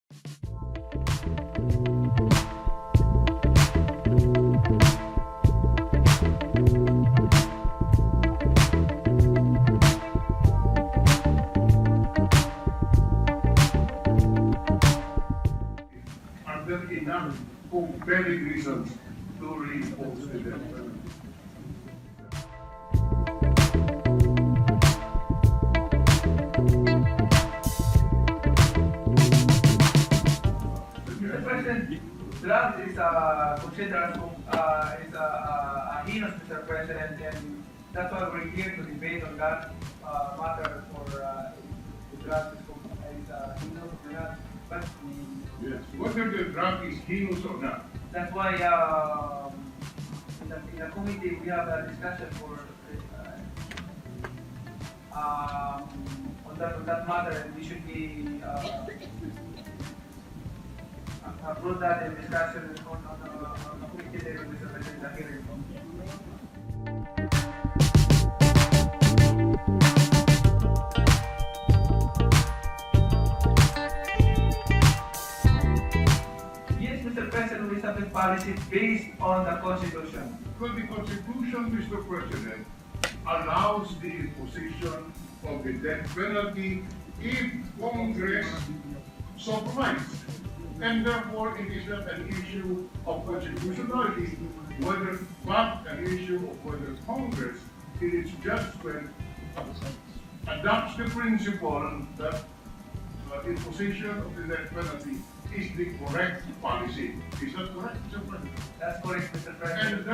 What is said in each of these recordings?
Are there enough compelling reasons to reimpose the death penalty? Mr. President, drugs is considered as a heinous, Mr. President, and that's why we're here to debate on that matter for the drugs is heinous or not. But Yes. Whether the drug is heinous or not. that's why in the committee we have a discussion for on that matter, and we should be approve that in discussion on the committee level, Mr. President, the hearing. Yes, Mr. President, we have a policy based on the Constitution. Well, the Constitution, Mr. President, allows the imposition of the death penalty if Congress so provides. And therefore, it is not an issue of constitutionality, but an issue of whether Congress, in its judgment, adopts the principle that imposition of the death penalty is the correct policy. Is that correct, Mr. President? That's correct, Mr. President.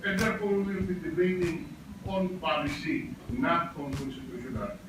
And therefore we will be debating on policy, not on constitutionality.